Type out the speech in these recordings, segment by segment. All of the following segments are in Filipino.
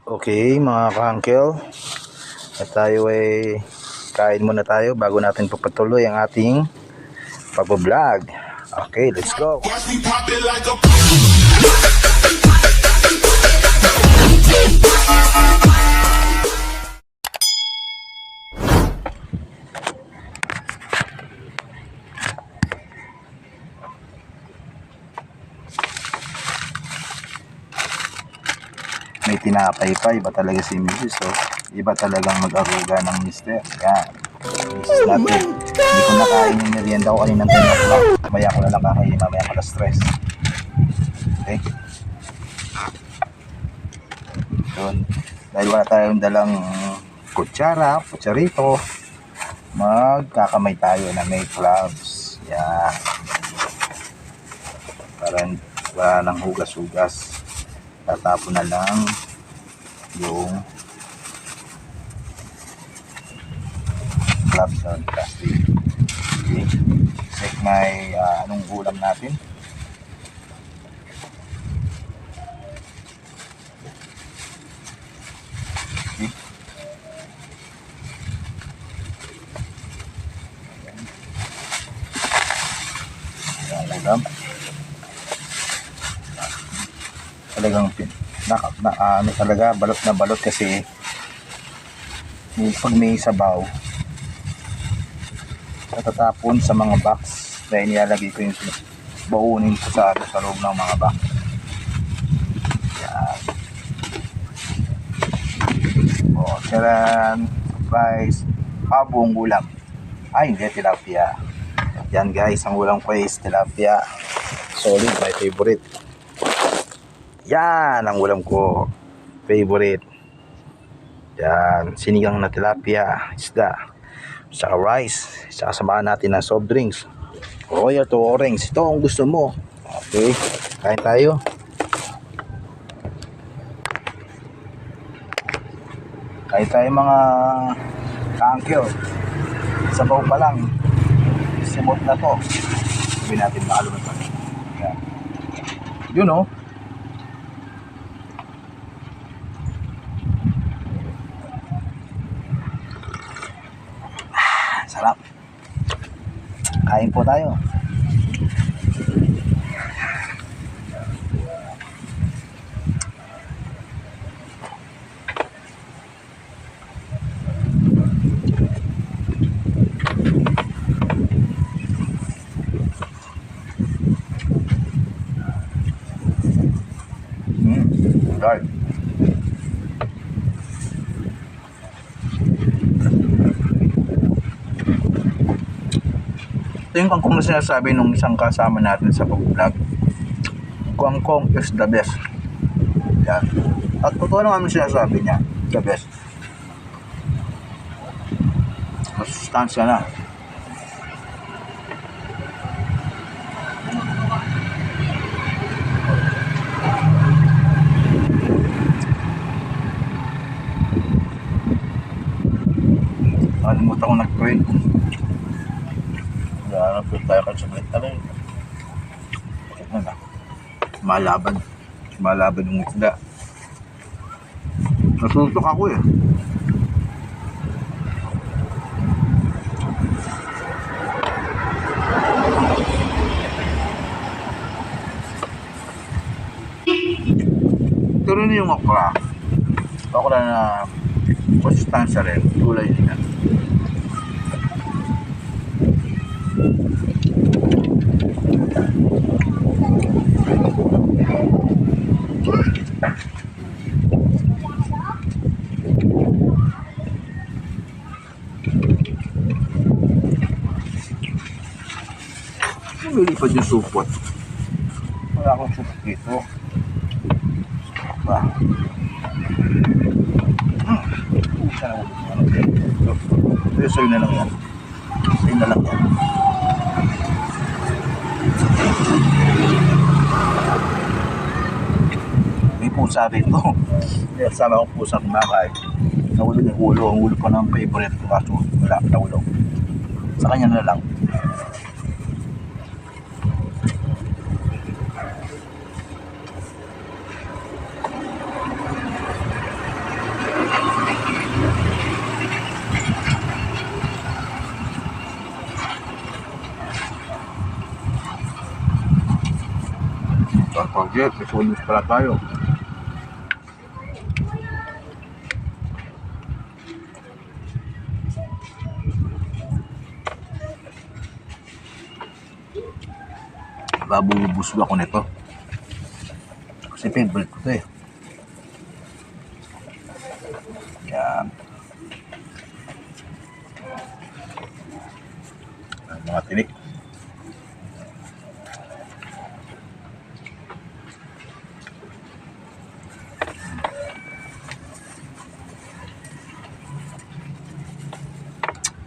Okay mga ka-uncle, at tayo ay kain muna tayo bago natin papatuloy ang ating pag-vlog. Okay, let's go. May tinapay pa, iba talaga si Mrs. So, iba talagang mag-aruga ng mister. Yan, Mrs. natin. Hindi ko nakain yung merienda ko kaninang 10 o'clock. Mamaya ko na lang kakain, mamaya ko na stress. Okay? Yun. Dahil wala tayong dalang kutsarito, magkakamay tayo na may gloves. Yan. Para wala nang hugas-hugas. Tatapon na lang yung gloves on plastic. Okay. Check may anong ulam natin. Okay. Ayan, ulam. Talagang ano talaga, balot na balot kasi pag may sabaw natatapon sa mga box dahil nilalagay ko yung baunin ko sa loob ng mga box. Yan. O, charan, rice, abong ulam. Ay, hindi, tilapia. Yan guys, ang ulam ko is tilapia. Solid, my favorite. Yan ang ulam ko. Favorite. Yan. Sinigang na tilapia. Isda. Saka rice. Saka samahan natin ng soft drinks. Royal to orange. Ito ang gusto mo. Okay. Kain tayo. Kain tayo mga ka-uncle. Sabaw pa lang. Simot na to. Sabihin natin makaluman pa. Yan. You know. Sarap. Kain po tayo. Dark. Ito yung kung sinasabi nung isang kasama natin sa pag-vlog. Kangkong is the best. Yan. At totoo naman sinasabi niya, the best. Masustansya na. Nakalimutan ko nag-print. Nagpapit tayo kasi sa balik tayo. Malaban yung isda. Nasutok ako eh. Ito rin yung okra. Okra na konsistansya rin. Tulay nila. Lumilipad yung supot. Wala akong supot dito. Ba? Ito sa'yo na lang yan. Sa'yo na lang yan. May pusa rito. Kaya sama akong pusa kumakain. Nahulog yung ulo. Ang ulo pa ng favorite ko. Kaso wala, nahulog. Sa kanya na lang. Project, may solos pala tayo. Babubusog ako nito. Kasi favorite ko ito eh. Yan. Ang mga tinik.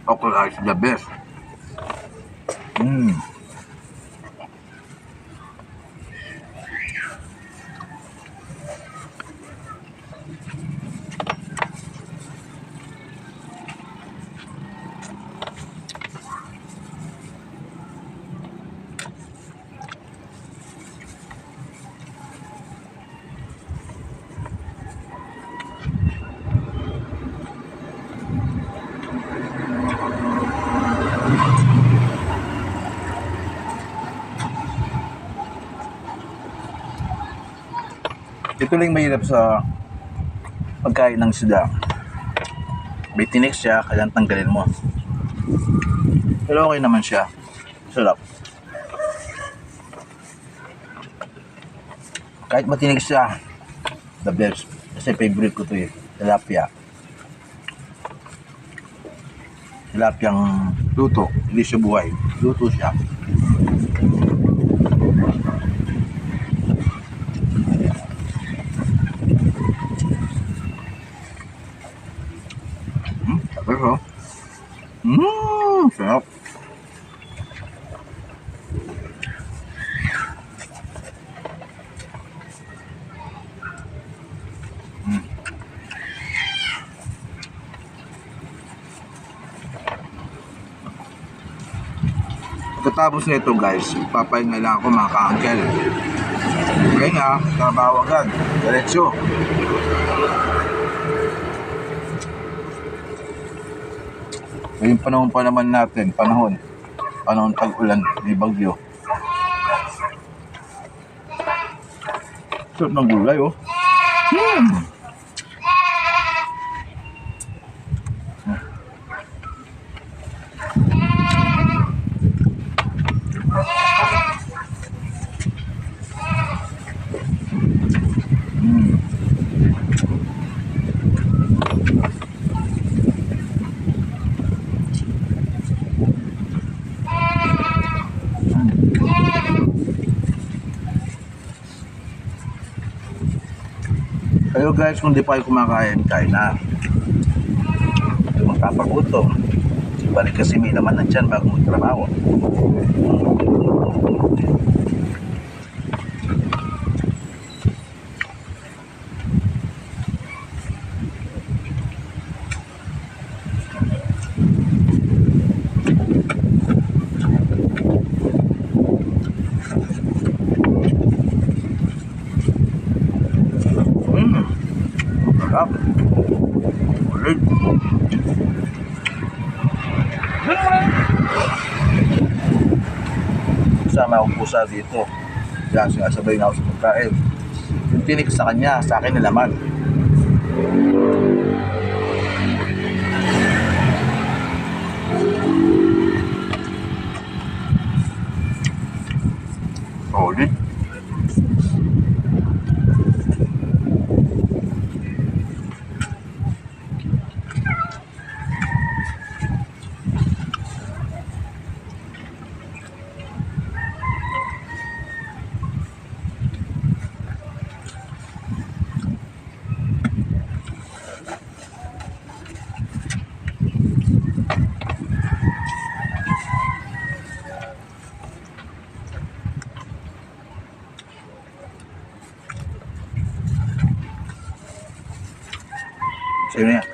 Okra is the best. Ito lang mahirap sa pagkain ng isda. May tinik siya, kailangan tanggalin mo. Pero okay naman siya. Sarap. Kahit matinik siya, the best. Kasi favorite ko ito eh. Tilapia. Tilapiang luto. Hindi siya buhay. Luto siya. Pero, sarap. Pagkatapos nito guys, papahinga lang ako mga ka-uncle. Pahinga, trabaho agad, diretso. Yung panahon pa naman natin, panahon tag-ulan, may bagyo. Sarap ng gulay oh. Kayo guys, kung di pa kayo kumakain, kain na. Magpapagutom. Balik kasi may naman na dyan bago magtrabaho. Sarap. Ulit. Sama akong pusa dito. Kaya sinasabay na ako sa pagkain. Yung tinik sa kanya, sa akin na laman. Ulit. Sino yan?